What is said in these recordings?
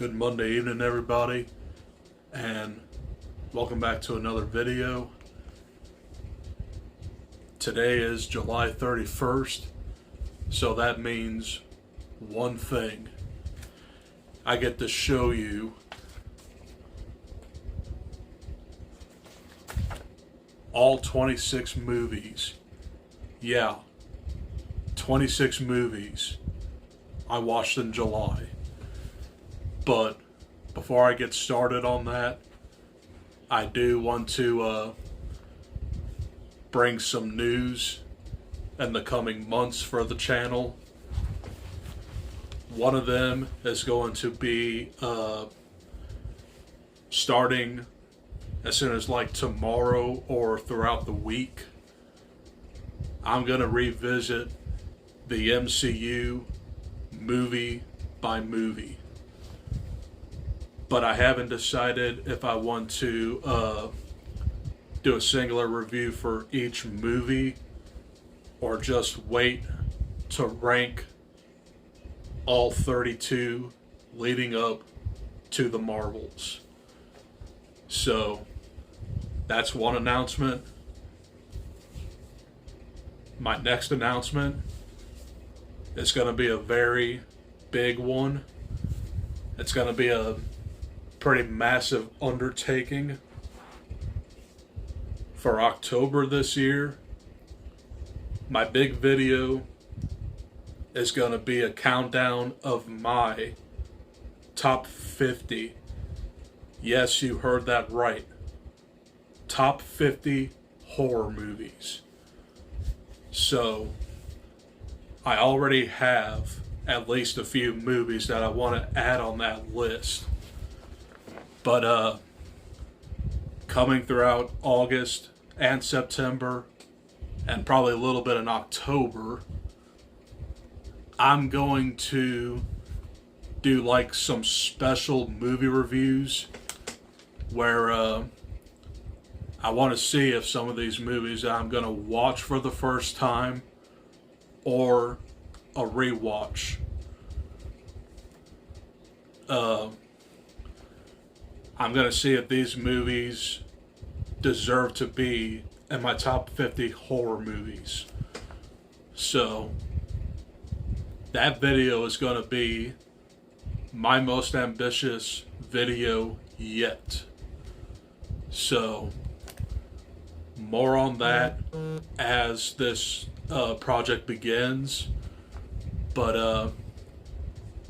Good Monday evening, everybody, and welcome back to another video. Today is July 31st, so that means one thing. I get to show you all 26 movies. Yeah, 26 movies I watched in July. But before I get started on that, I do want to bring some news in the coming months for the channel. One of them is going to be starting as soon as like tomorrow or throughout the week. I'm going to revisit the MCU movie by movie. But I haven't decided if I want to do a singular review for each movie or just wait to rank all 32 leading up to the Marvels. So that's one announcement. My next announcement is going to be a very big one. It's going to be a pretty massive undertaking for October this year. My big video is going to be a countdown of my top 50. Yes, you heard that right. Top 50 horror movies. So, I already have at least a few movies that I want to add on that list. But coming throughout August and September, and probably a little bit in October, I'm going to do like some special movie reviews where I want to see if some of these movies that I'm going to watch for the first time or a rewatch. I'm going to see if these movies deserve to be in my top 50 horror movies. So, that video is going to be my most ambitious video yet. So, more on that as this project begins. But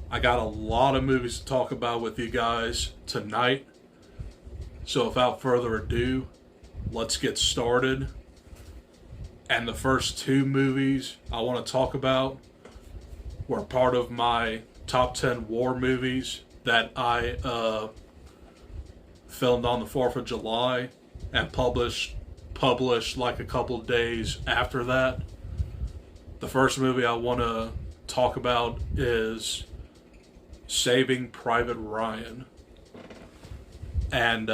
I got a lot of movies to talk about with you guys tonight. So without further ado, let's get started. And the first two movies I want to talk about were part of my top 10 war movies that I filmed on the 4th of July and published like a couple days after that. The first movie I want to talk about is Saving Private Ryan. And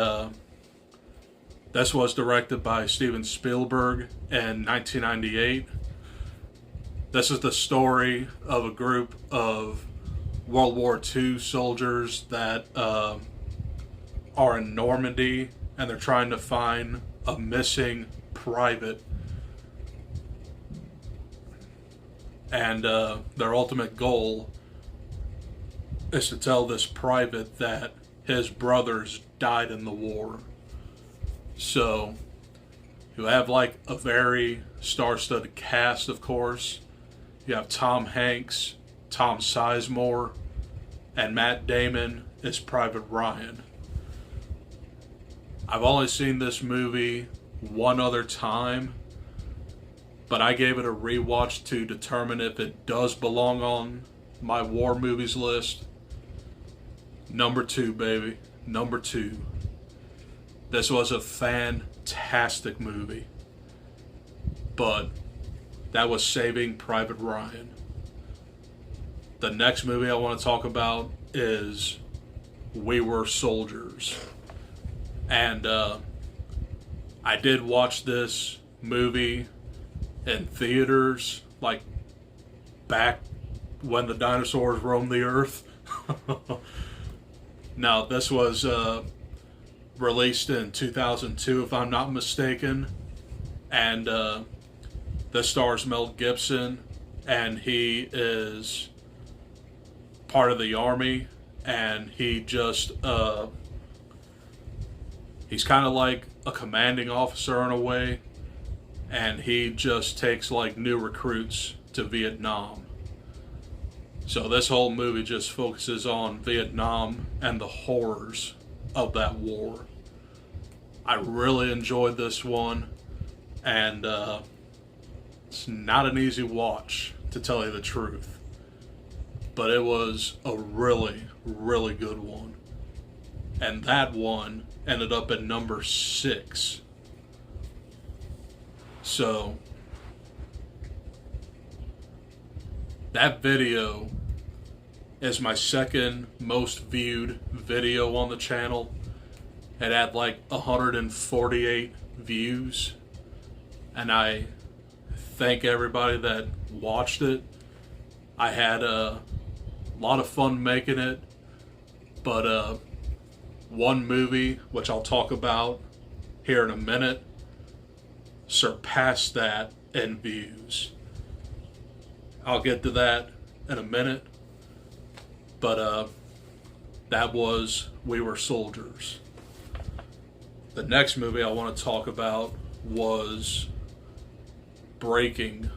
this was directed by Steven Spielberg in 1998. This is the story of a group of World War II soldiers that are in Normandy, and they're trying to find a missing private. And their ultimate goal is to tell this private that his brothers died in the war. So, you have like a very star-studded cast, of course. You have Tom Hanks, Tom Sizemore, and Matt Damon as Private Ryan. I've only seen this movie one other time, but I gave it a rewatch to determine if it does belong on my war movies list. Number 2, baby. Number 2. This was a fantastic movie. But that was Saving Private Ryan. The next movie I want to talk about is We Were Soldiers. And I did watch this movie in theaters, like back when the dinosaurs roamed the earth. No, this was released in 2002, if I'm not mistaken. And this stars Mel Gibson, and he is part of the army, and he just he's kind of like a commanding officer in a way, and he just takes like new recruits to Vietnam. So this whole movie just focuses on Vietnam and the horrors of that war. I really enjoyed this one, and it's not an easy watch, to tell you the truth. But it was a really, really good one. And that one ended up at number 6. So, that video is my second most viewed video on the channel. It had like 148 views. And I thank everybody that watched it. I had a lot of fun making it. But one movie, which I'll talk about here in a minute, surpassed that in views. I'll get to that in a minute. But that was We Were Soldiers. The next movie I want to talk about was Breaking.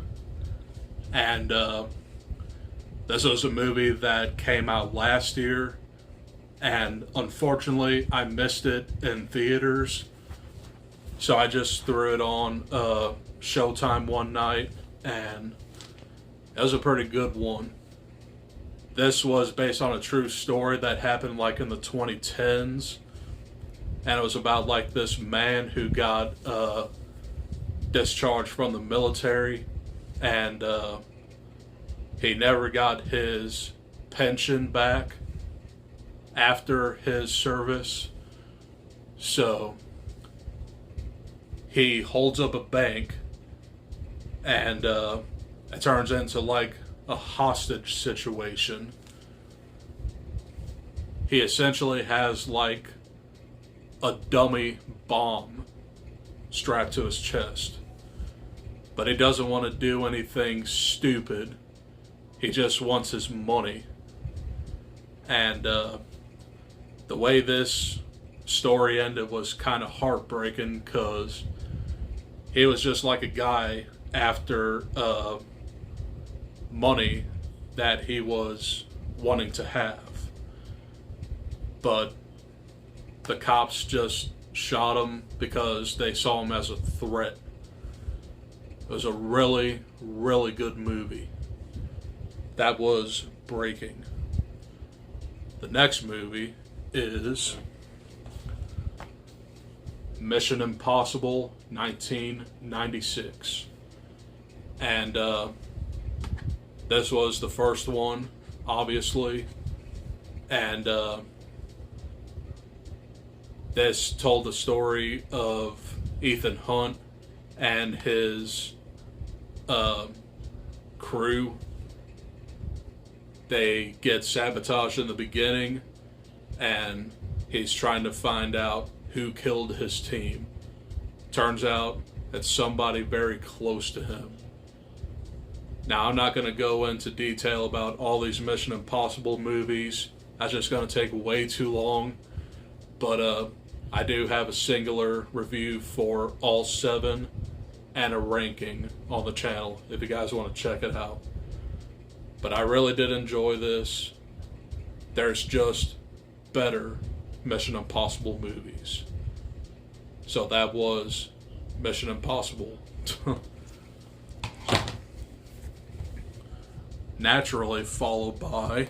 And this was a movie that came out last year. And unfortunately, I missed it in theaters. So I just threw it on Showtime one night. And it was a pretty good one. This was based on a true story that happened like in the 2010s. And it was about like this man who got discharged from the military. And he never got his pension back after his service. So he holds up a bank, and it turns into like a hostage situation. He essentially has like a dummy bomb strapped to his chest, but he doesn't want to do anything stupid. He just wants his money. And the way this story ended was kind of heartbreaking, because he was just like a guy after money that he was wanting to have. But the cops just shot him because they saw him as a threat. It was a really, really good movie. That was Breaking. The next movie is Mission Impossible 1996. And this was the first one, obviously. And this told the story of Ethan Hunt and his crew. They get sabotaged in the beginning, and he's trying to find out who killed his team. Turns out it's somebody very close to him. Now, I'm not going to go into detail about all these Mission Impossible movies. That's just going to take way too long. But I do have a singular review for all 7 and a ranking on the channel if you guys want to check it out. But I really did enjoy this. There's just better Mission Impossible movies. So that was Mission Impossible. Naturally followed by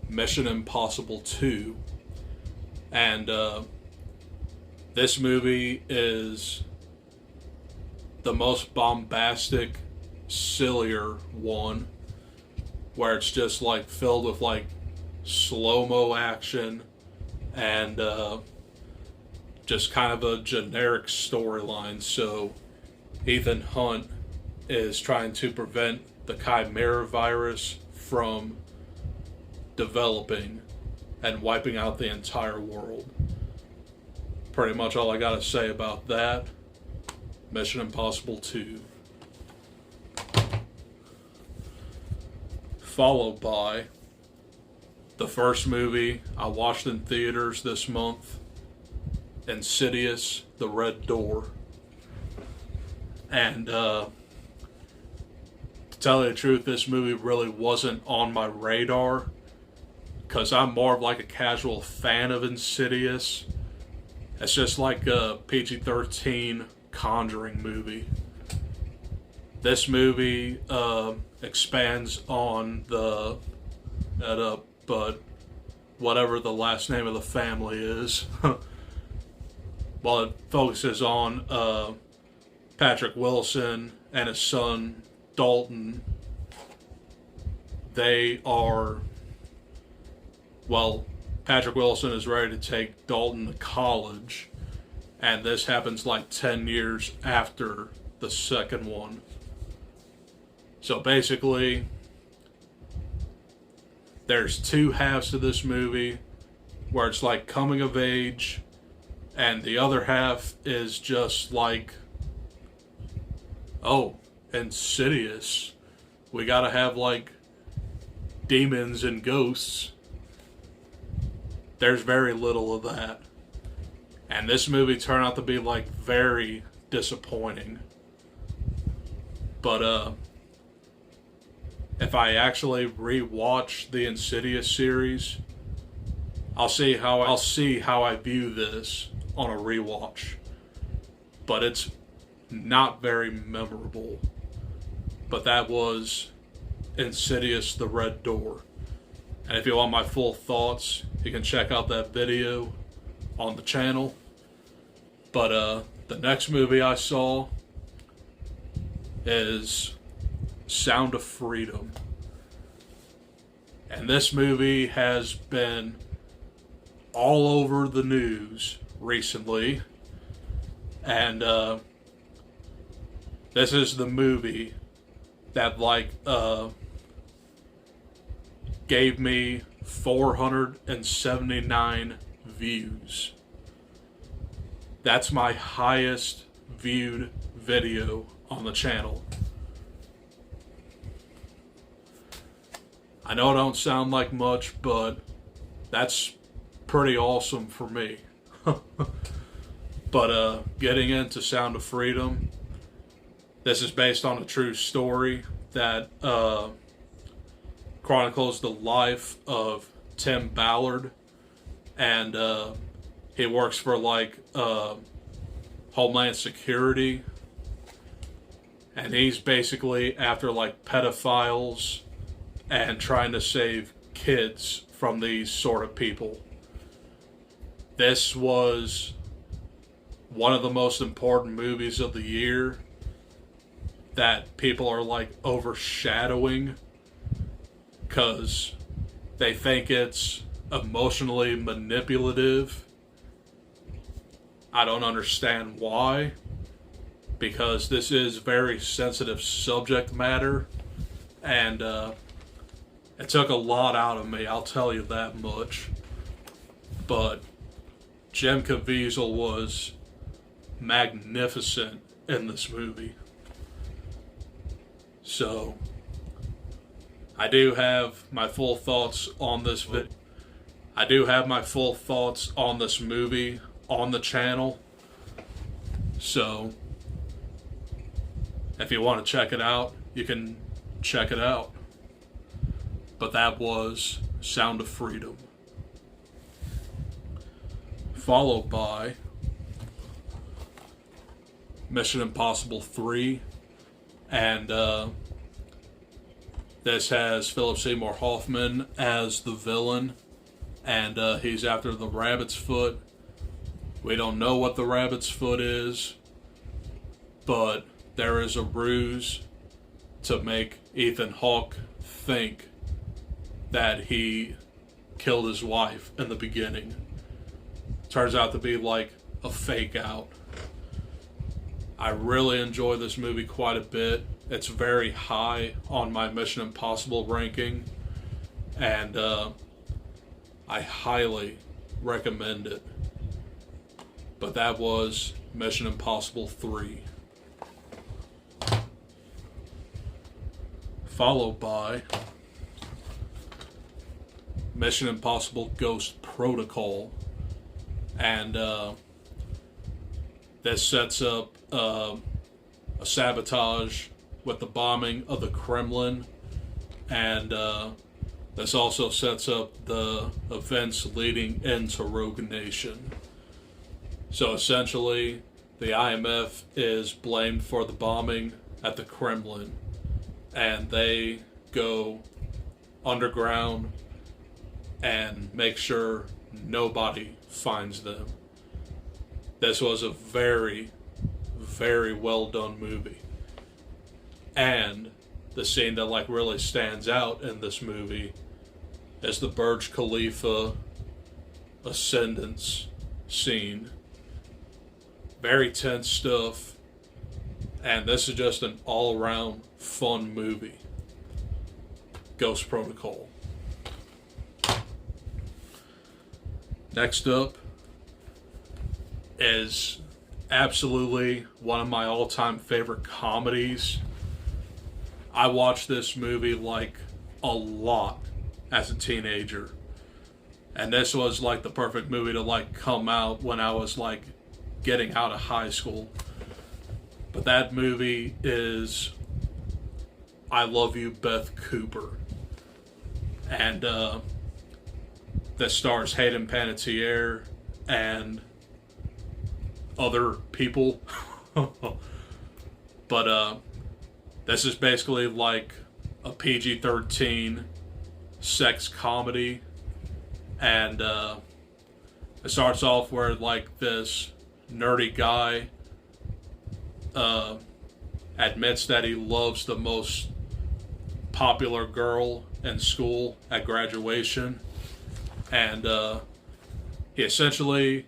Mission Impossible 2. And this movie is the most bombastic, sillier one, where it's just like filled with like slow-mo action and just kind of a generic storyline. So Ethan Hunt is trying to prevent the Chimera virus from developing and wiping out the entire world. Pretty much all I gotta say about that. Mission Impossible 2. Followed by the first movie I watched in theaters this month, Insidious the Red Door. And to tell you the truth, this movie really wasn't on my radar, because I'm more of like a casual fan of Insidious. It's just like a PG-13 Conjuring movie. This movie expands on but whatever the last name of the family is. While it focuses on Patrick Wilson and his son Dalton. Patrick Wilson is ready to take Dalton to college, and this happens like 10 years after the second one. So basically, there's two halves to this movie, where it's like coming of age, and the other half is just like, oh, Insidious. We gotta have like demons and ghosts. There's very little of that. And this movie turned out to be like very disappointing. But if I actually rewatch the Insidious series, I'll see how I view this on a rewatch. But it's not very memorable. But that was Insidious the Red Door. And if you want my full thoughts, you can check out that video on the channel. But the next movie I saw is Sound of Freedom. And this movie has been all over the news recently. And this is the movie that gave me 479 views. That's my highest viewed video on the channel. I know it don't sound like much, but that's pretty awesome for me. But getting into Sound of Freedom, this is based on a true story that chronicles the life of Tim Ballard, and he works for Homeland Security, and he's basically after like pedophiles and trying to save kids from these sort of people. This was one of the most important movies of the year that people are like overshadowing because they think it's emotionally manipulative. I don't understand why, because this is very sensitive subject matter, and it took a lot out of me, I'll tell you that much. But Jim Caviezel was magnificent in this movie. So I do have my full thoughts on this movie on the channel. So if you want to check it out, you can check it out. But that was Sound of Freedom. Followed by Mission Impossible 3. And this has Philip Seymour Hoffman as the villain. And he's after the rabbit's foot. We don't know what the rabbit's foot is, but there is a ruse to make Ethan Hawke think that he killed his wife in the beginning. Turns out to be like a fake out. I really enjoy this movie quite a bit. It's very high on my Mission Impossible ranking. And I highly recommend it. But that was Mission Impossible 3. Followed by Mission Impossible Ghost Protocol. And this sets up a sabotage with the bombing of the Kremlin. And this also sets up the events leading into Rogue Nation. So essentially, the IMF is blamed for the bombing at the Kremlin. And they go underground and make sure nobody finds them. This was a very, very well done movie. And the scene that like really stands out in this movie is the Burj Khalifa ascendance scene. Very tense stuff. And this is just an all-around fun movie. Ghost Protocol. Next up is absolutely one of my all-time favorite comedies. I watched this movie like a lot as a teenager. And this was like the perfect movie to like come out when I was like getting out of high school. But that movie is I Love You, Beth Cooper. And that stars Hayden Panettiere and other people. But this is basically like a PG-13 sex comedy. And it starts off where like this nerdy guy admits that he loves the most popular girl in school at graduation, and he essentially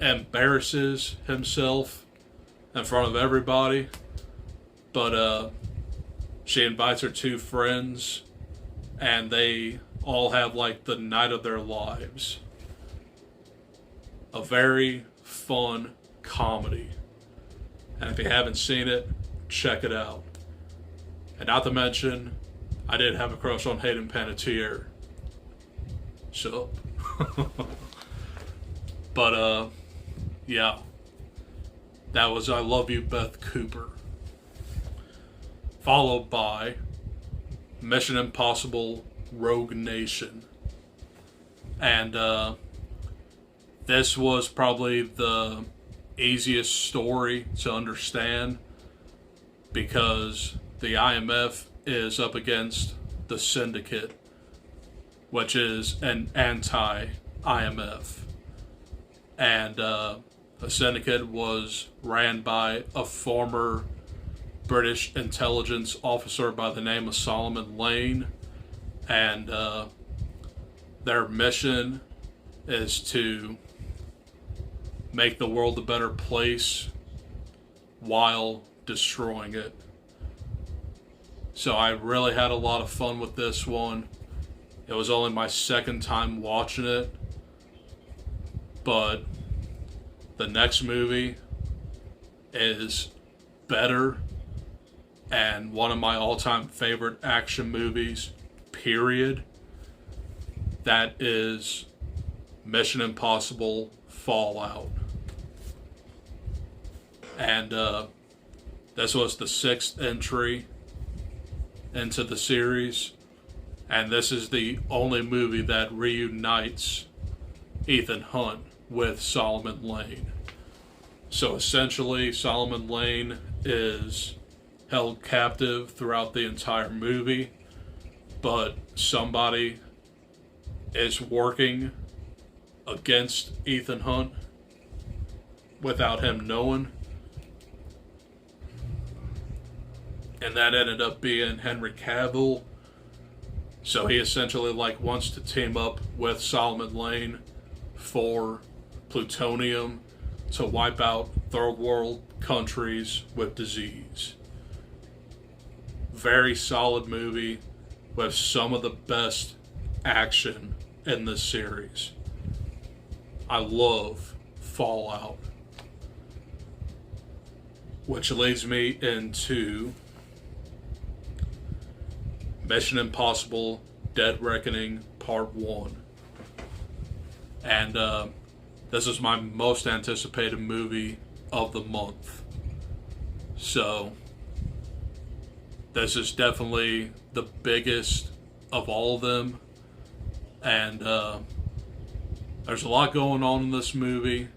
embarrasses himself in front of everybody, but she invites her two friends, and they all have like the night of their lives. A very fun comedy. And if you haven't seen it, check it out. And not to mention, I did have a crush on Hayden Panettiere. So, but yeah, that was I Love You, Beth Cooper. Followed by Mission Impossible Rogue Nation. And this was probably the easiest story to understand because the IMF is up against the Syndicate, which is an anti-IMF. And the Syndicate was ran by a former British intelligence officer by the name of Solomon Lane. And their mission is to make the world a better place while destroying it. So I really had a lot of fun with this one. It was only my second time watching it, but the next movie is better and one of my all-time favorite action movies, period. That is Mission Impossible Fallout. And this was the 6th entry into the series, and this is the only movie that reunites Ethan Hunt with Solomon Lane. So essentially, Solomon Lane is held captive throughout the entire movie, but somebody is working against Ethan Hunt without him knowing. And that ended up being Henry Cavill. So he essentially like wants to team up with Solomon Lane for plutonium to wipe out third world countries with disease. Very solid movie with some of the best action in this series. I love Fallout. Which leads me into Mission Impossible Dead Reckoning Part 1. And this is my most anticipated movie of the month. So, this is definitely the biggest of all of them. And there's a lot going on in this movie.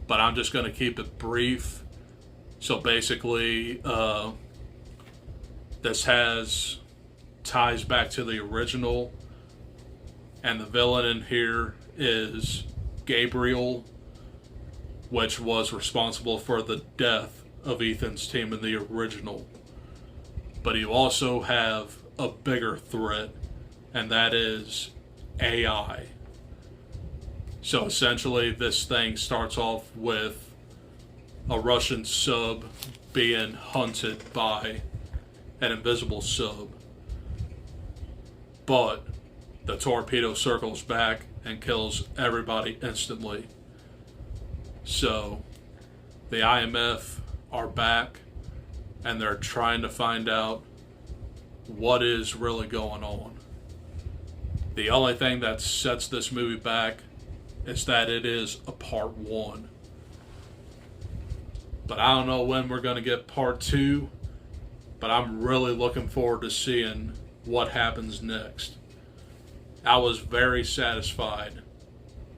But I'm just going to keep it brief. So basically, this has ties back to the original. And the villain in here is Gabriel, which was responsible for the death of Ethan's team in the original. But you also have a bigger threat, and that is AI. So essentially, this thing starts off with a Russian sub being hunted by an invisible sub. But the torpedo circles back and kills everybody instantly. So the IMF are back and they're trying to find out what is really going on. The only thing that sets this movie back is that it is a part 1. But I don't know when we're going to get part 2, but I'm really looking forward to seeing what happens next. I was very satisfied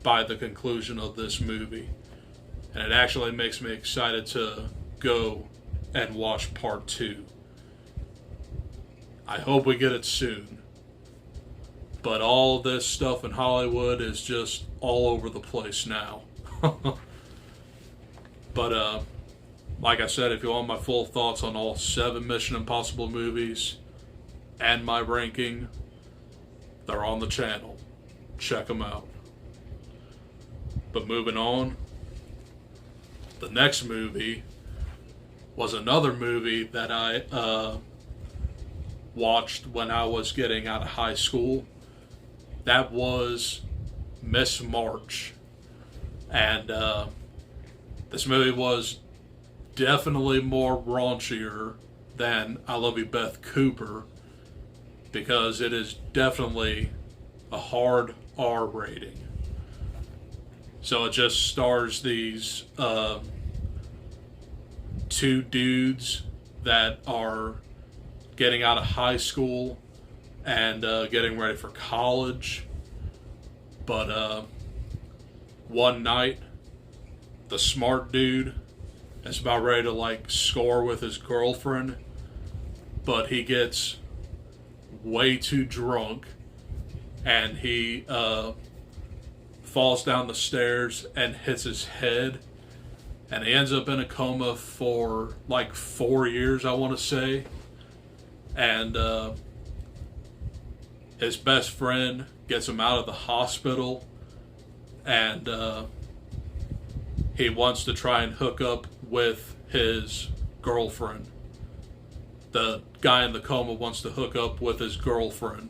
by the conclusion of this movie, and it actually makes me excited to go and watch part 2. I hope we get it soon. But all this stuff in Hollywood is just all over the place now. But like I said, if you want my full thoughts on all 7 Mission Impossible movies and my ranking, they're on the channel. Check them out. But moving on, the next movie was another movie that I watched when I was getting out of high school. That was Miss March. And this movie was definitely more raunchier than I Love You, Beth Cooper, because it is definitely a hard R rating. So it just stars these 2 dudes that are getting out of high school and getting ready for college. But one night, the smart dude is about ready to score with his girlfriend, but he gets way too drunk and he falls down the stairs and hits his head, and he ends up in a coma for 4 years, I want to say. And his best friend gets him out of the hospital, and he wants to try and hook up with his girlfriend. The guy in the coma wants to hook up with his girlfriend.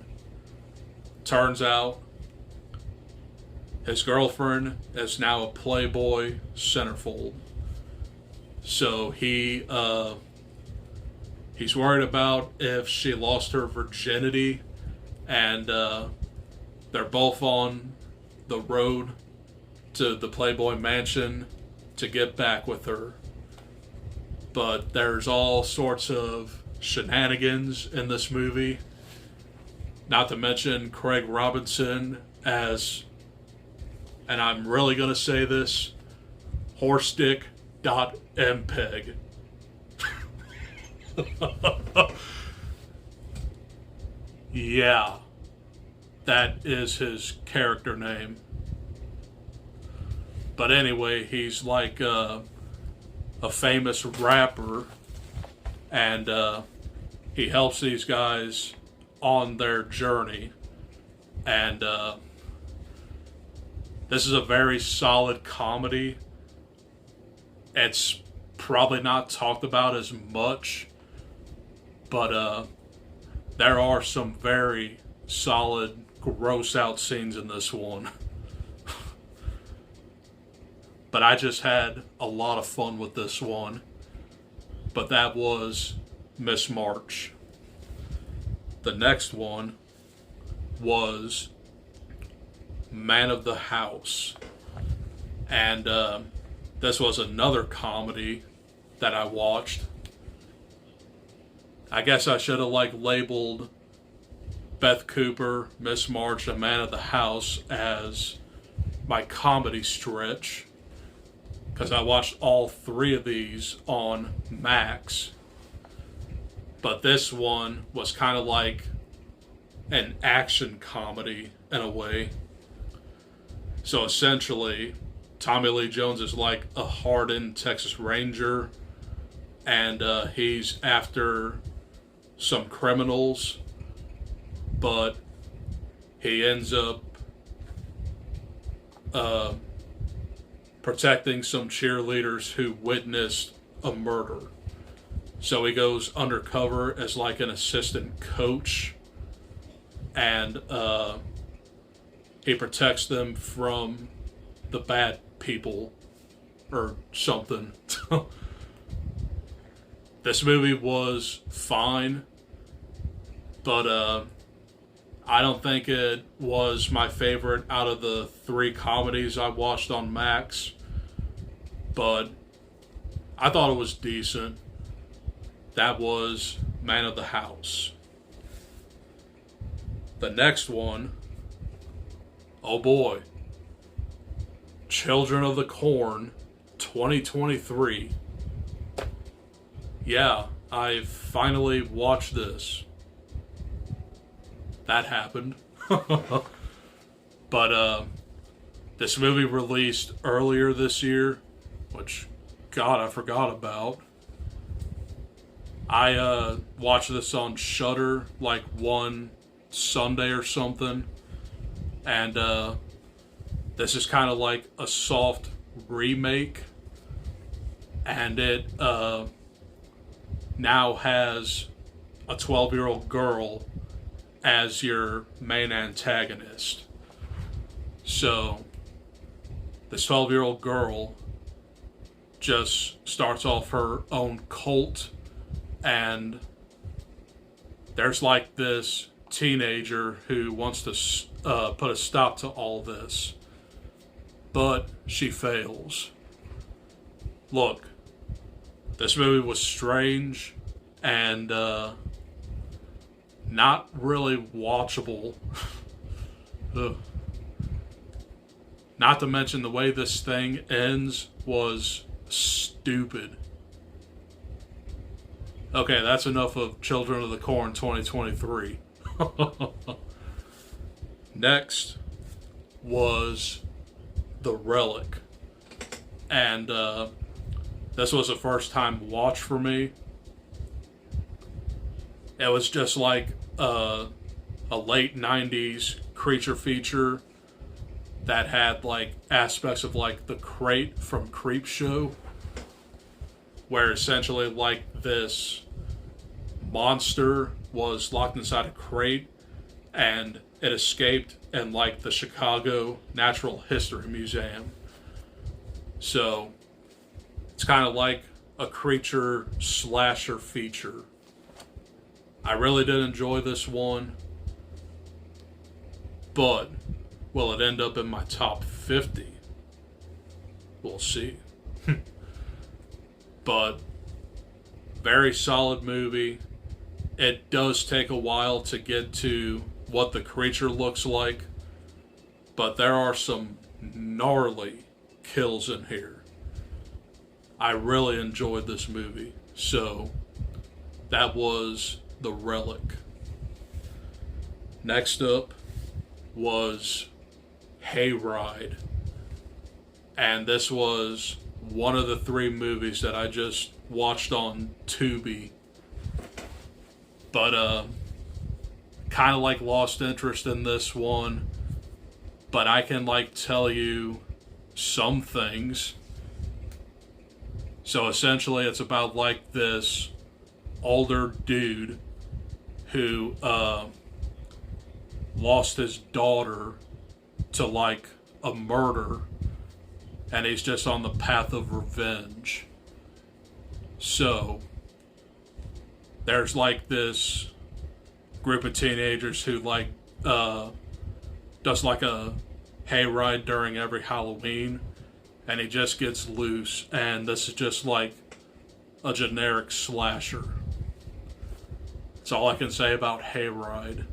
Turns out his girlfriend is now a Playboy centerfold. So he's worried about if she lost her virginity, and they're both on the road to the Playboy mansion to get back with her. But there's all sorts of shenanigans in this movie. Not to mention Craig Robinson as, and I'm really going to say this, Horstick.mpeg. Yeah, that is his character name. But anyway, he's like a famous rapper, and he helps these guys on their journey. And this is a very solid comedy. It's probably not talked about as much, but there are some very solid gross out scenes in this one. But I just had a lot of fun with this one. But that was Miss March. The next one was Man of the House. And this was another comedy that I watched. I guess I should have labeled Beth Cooper, Miss March, and Man of the House as my comedy stretch, because I watched all three of these on Max. But this one was kind of like an action comedy in a way. So essentially, Tommy Lee Jones is like a hardened Texas Ranger, and he's after some criminals, but he ends up protecting some cheerleaders who witnessed a murder. So he goes undercover as like an assistant coach, and he protects them from the bad people or something. This movie was fine, but I don't think it was my favorite out of the three comedies I watched on Max, but I thought it was decent. That was Man of the House. The next one, oh boy, Children of the Corn 2023. Yeah, I finally watched this. That happened. But this movie released earlier this year, which, God, I forgot about. I watched this on Shudder like one Sunday or something, and this is kind of like a soft remake, and it now has a 12-year-old girl as your main antagonist. So this 12-year-old girl just starts off her own cult, and there's like this teenager who wants to put a stop to all this, but she fails. Look, this movie was strange and not really watchable. Not to mention the way this thing ends was stupid. Okay, that's enough of Children of the Corn 2023. Next was The Relic. And this was a first time watch for me. It was just like a late 90s creature feature that had like aspects of like the Crate from Creepshow, where essentially like this monster was locked inside a crate and it escaped in like the Chicago Natural History Museum. So it's kind of like a creature slasher feature. I really did enjoy this one, but will it end up in my top 50? We'll see. But very solid movie. It does take a while to get to what the creature looks like, but there are some gnarly kills in here. I really enjoyed this movie. So that was The Relic. Next up was Hayride. And this was one of the three movies that I just watched on Tubi. But kind of like lost interest in this one. But I can like tell you some things. So essentially it's about like this older dude who lost his daughter to like a murder, and he's just on the path of revenge. So there's like this group of teenagers who like does like a hayride during every Halloween, and he just gets loose, and this is just like a generic slasher. That's all I can say about hayride.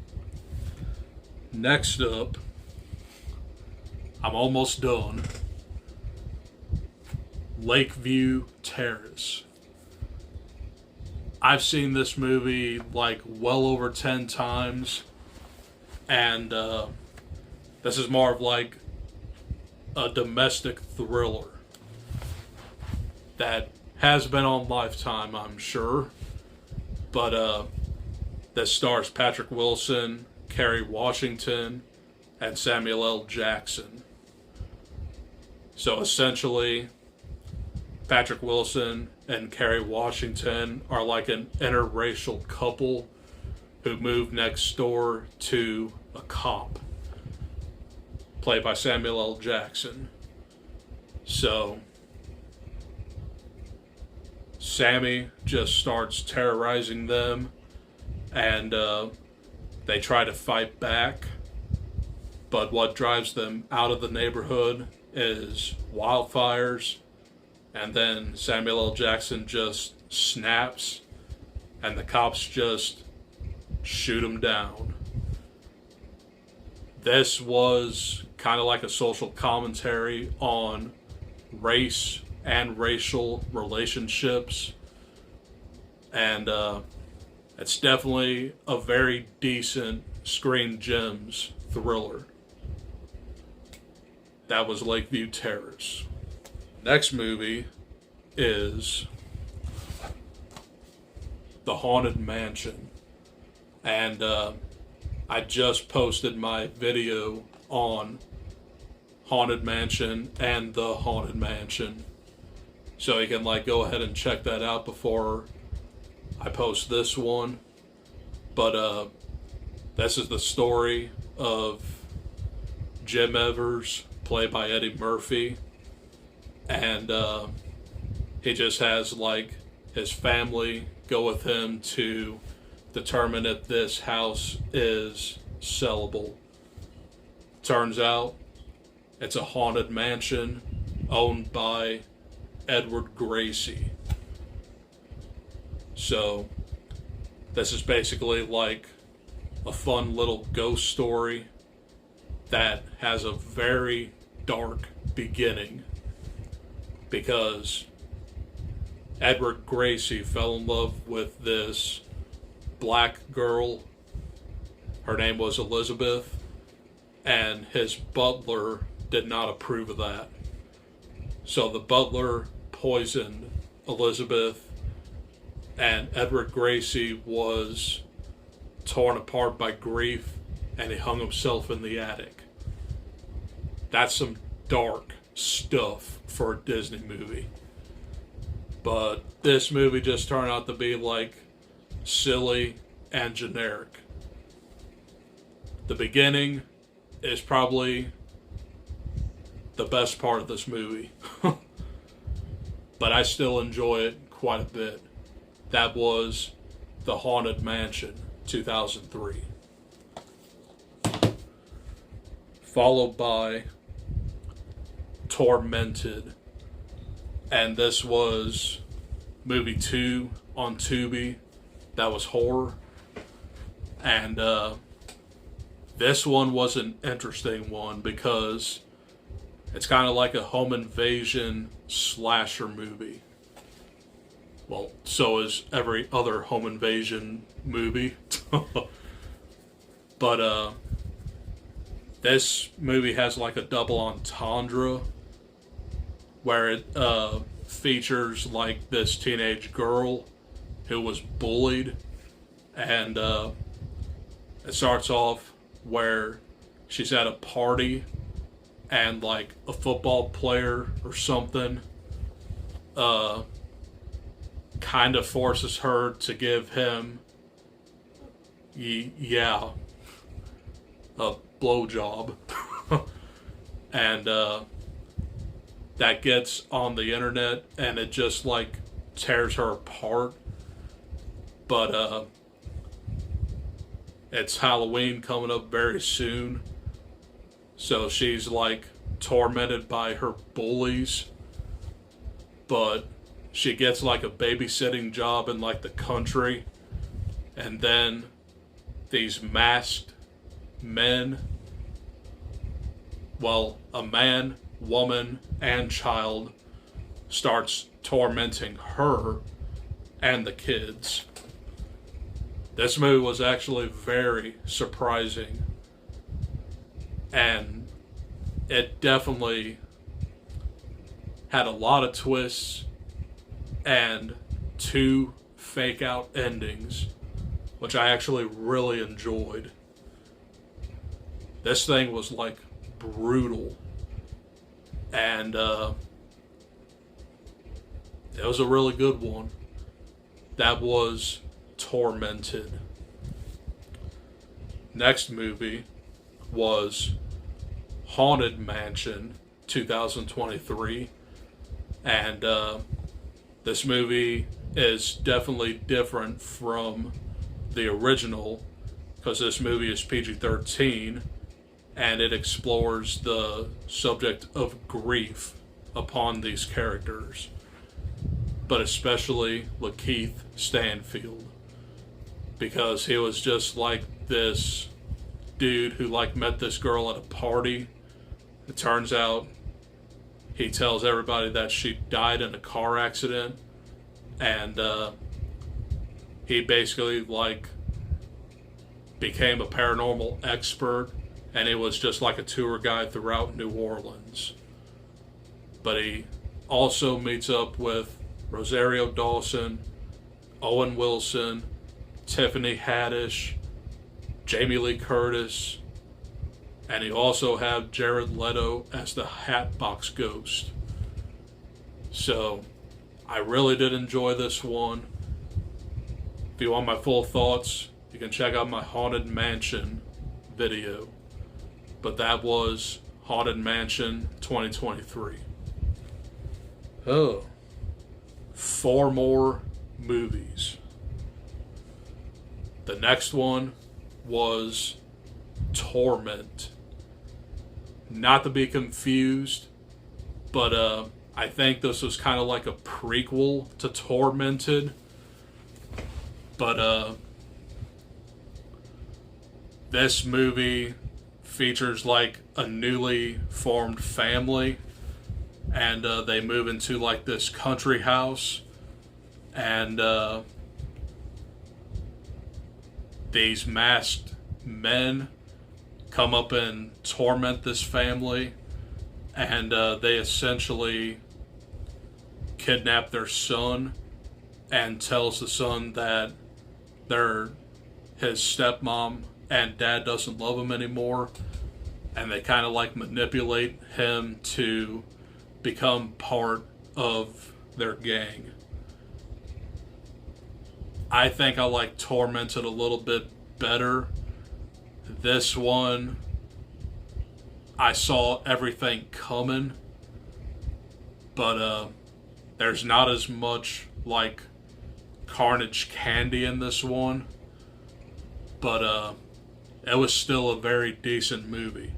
Next up, I'm almost done. Lakeview Terrace. I've seen this movie like well over 10 times, and this is more of like a domestic thriller that has been on Lifetime, I'm sure, but that stars Patrick Wilson, Kerry Washington, and Samuel L. Jackson. So essentially, Patrick Wilson and Kerry Washington are like an interracial couple who moved next door to a cop, played by Samuel L. Jackson. So Sammy just starts terrorizing them, and they try to fight back, but what drives them out of the neighborhood is wildfires, and then Samuel L. Jackson just snaps, and the cops just shoot him down. This was kind of like a social commentary on race and racial relationships, and it's definitely a very decent Screen Gems thriller. That was Lakeview Terrace. Next movie is The Haunted Mansion, and I just posted my video on Haunted Mansion and The Haunted Mansion, so you can like go ahead and check that out before I post this one. But this is the story of Jim Evers, played by Eddie Murphy, and he just has like his family go with him to determine if this house is sellable. Turns out it's a haunted mansion owned by Edward Gracie. So this is basically like a fun little ghost story that has a very dark beginning, because Edward Gracie fell in love with this black girl. Her name was Elizabeth, and his butler did not approve of that. So the butler poisoned Elizabeth, and Edward Gracie was torn apart by grief, and he hung himself in the attic. That's some dark stuff for a Disney movie. But this movie just turned out to be like silly and generic. The beginning is probably the best part of this movie. But I still enjoy it quite a bit. That was The Haunted Mansion, 2003. Followed by Tormented. And this was movie 2 on Tubi. That was horror. And this one was an interesting one because it's kind of like a home invasion slasher movie. Well, so is every other home invasion movie. But this movie has like a double entendre where it features like this teenage girl who was bullied, and it starts off where she's at a party and like a football player or something kind of forces her to give him a blowjob. And that gets on the internet and it just like tears her apart. But it's Halloween coming up very soon, so she's like tormented by her bullies, but she gets like a babysitting job in like the country, and then these masked men, well, a man, woman, and child, starts tormenting her and the kids. This movie was actually very surprising, and it definitely had a lot of twists and 2 fake out endings, which I actually really enjoyed. This thing was like brutal, and it was a really good one. That was Tormented. Next movie was Haunted Mansion 2023, and this movie is definitely different from the original because this movie is PG-13 and it explores the subject of grief upon these characters, but especially Lakeith Stanfield, because he was just like this dude who like met this girl at a party. It turns out he tells everybody that she died in a car accident, and he basically like became a paranormal expert, and he was just like a tour guide throughout New Orleans. But he also meets up with Rosario Dawson, Owen Wilson, Tiffany Haddish, Jamie Lee Curtis, and you also have Jared Leto as the Hatbox Ghost. So, I really did enjoy this one. If you want my full thoughts, you can check out my Haunted Mansion video. But that was Haunted Mansion 2023. Oh. 4 more movies. The next one was Torment. Not to be confused, but I think this was kind of like a prequel to Tormented. But this movie features like a newly formed family, and they move into like this country house, and these masked men come up and torment this family, and they essentially kidnap their son and tells the son that his stepmom and dad doesn't love him anymore, and they kind of like manipulate him to become part of their gang. I think I like Tormented a little bit better. This one, I saw everything coming, but there's not as much like carnage candy in this one, but it was still a very decent movie.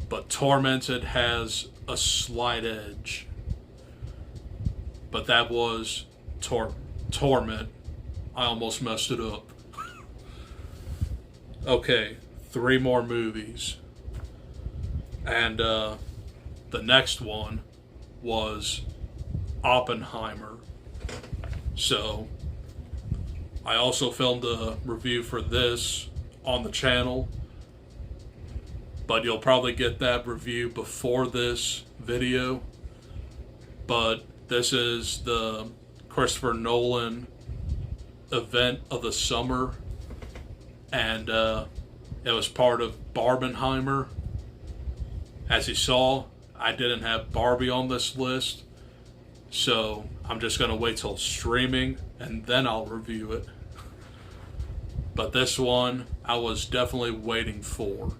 But Tormented has a slight edge. But that was Torment. I almost messed it up. Okay, 3 more movies. And the next one was Oppenheimer. So, I also filmed a review for this on the channel, but you'll probably get that review before this video. But this is the Christopher Nolan event of the summer, and it was part of Barbenheimer. As you saw, I didn't have Barbie on this list, so I'm just going to wait till streaming and then I'll review it. but this one I was definitely waiting for.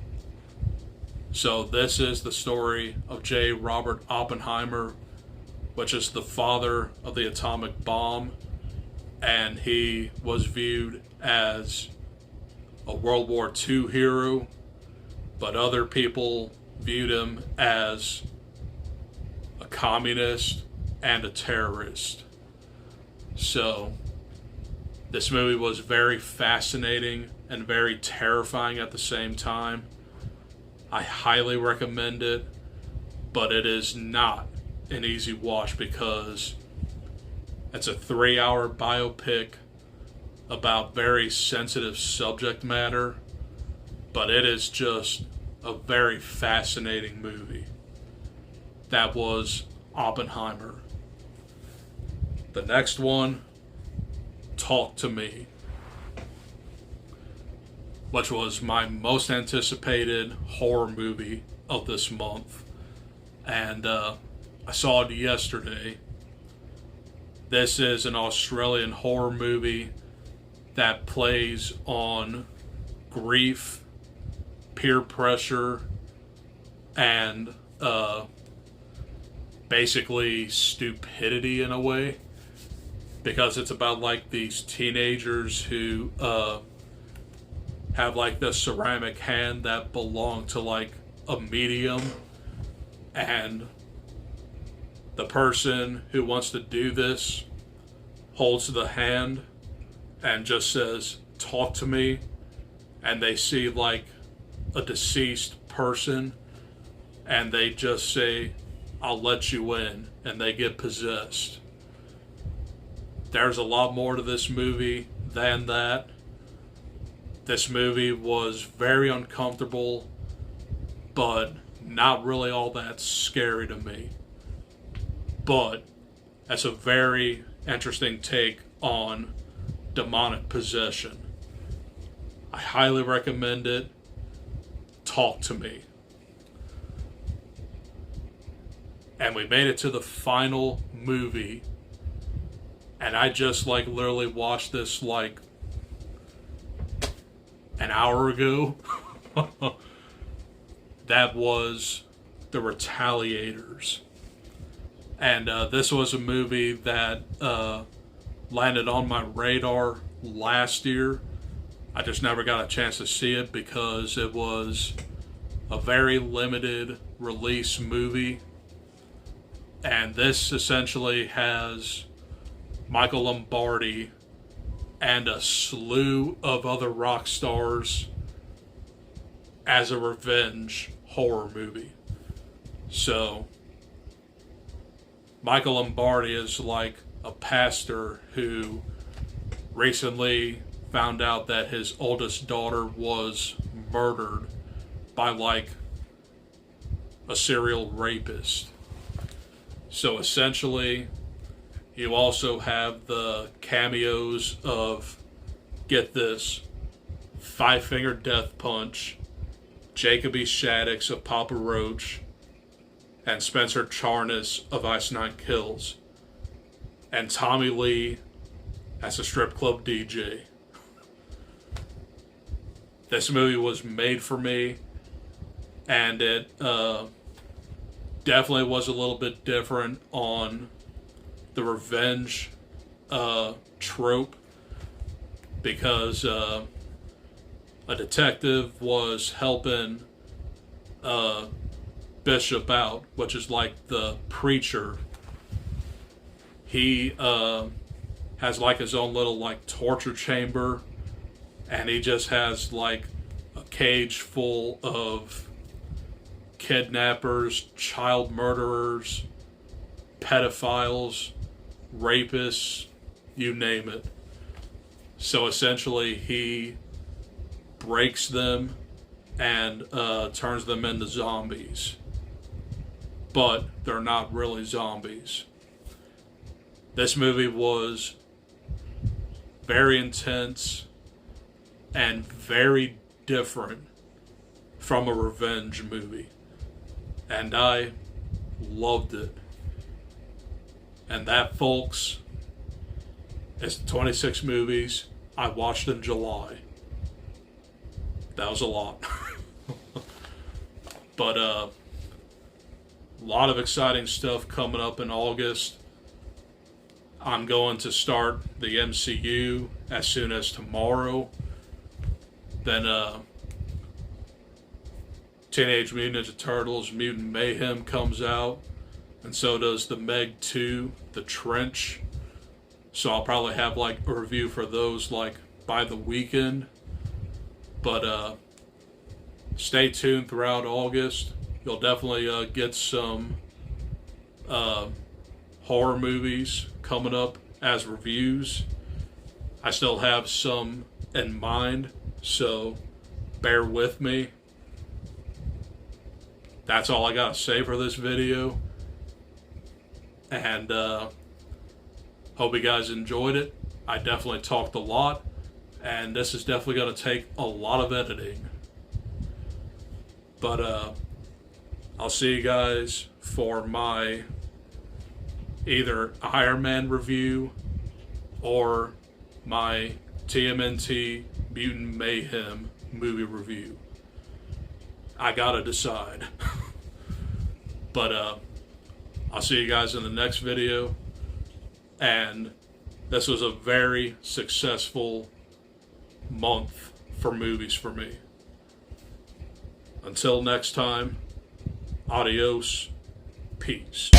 So this is the story of J. Robert Oppenheimer, which is the father of the atomic bomb, and he was viewed as a World War II hero, but other people viewed him as a communist and a terrorist. So this movie was very fascinating and very terrifying at the same time. I highly recommend it, but it is not an easy watch because it's a 3-hour biopic about very sensitive subject matter, but it is just a very fascinating movie. That was Oppenheimer. The next one, Talk to Me, which was my most anticipated horror movie of this month. And I saw it yesterday. This is an Australian horror movie that plays on grief, peer pressure, and basically stupidity in a way. Because it's about like these teenagers who have like this ceramic hand that belonged to like a medium, and the person who wants to do this holds the hand and just says, "Talk to me," and they see like a deceased person and they just say, "I'll let you in," and they get possessed. There's a lot more to this movie than that. This movie was very uncomfortable, but not really all that scary to me. But that's a very interesting take on demonic possession. I highly recommend it. Talk to Me. And we made it to the final movie. And I just like literally watched this like an hour ago. That was The Retaliators. And this was a movie that landed on my radar last year. I just never got a chance to see it because it was a very limited release movie. And this essentially has Michael Lombardi and a slew of other rock stars as a revenge horror movie. So Michael Lombardi is like a pastor who recently found out that his oldest daughter was murdered by like a serial rapist. So essentially, you also have the cameos of, get this, Five Finger Death Punch, Jacob E. Shaddix of Papa Roach, and Spencer Charnas of Ice Nine Kills, and Tommy Lee as a strip club DJ. This movie was made for me, and it definitely was a little bit different on the revenge trope, because a detective was helping Bishop out, which is like the preacher. He has like his own little like torture chamber, and he just has like a cage full of kidnappers, child murderers, pedophiles, rapists, you name it. So essentially he breaks them and turns them into zombies. But they're not really zombies. This movie was very intense and very different from a revenge movie. And I loved it. And that, folks, is 26 movies I watched in July. That was a lot. But a lot of exciting stuff coming up in August. I'm going to start the MCU as soon as tomorrow. Then Teenage Mutant Ninja Turtles Mutant Mayhem comes out. And so does the Meg 2, The Trench. So I'll probably have like a review for those like by the weekend. But stay tuned throughout August. You'll definitely get some horror movies coming up as reviews. I still have some in mind, so bear with me. That's all I gotta say for this video. And hope you guys enjoyed it. I definitely talked a lot, and this is definitely going to take a lot of editing. But I'll see you guys for my either Iron Man review or my TMNT Mutant Mayhem movie review. I gotta decide. But I'll see you guys in the next video. And this was a very successful month for movies for me. Until next time, adios, peace.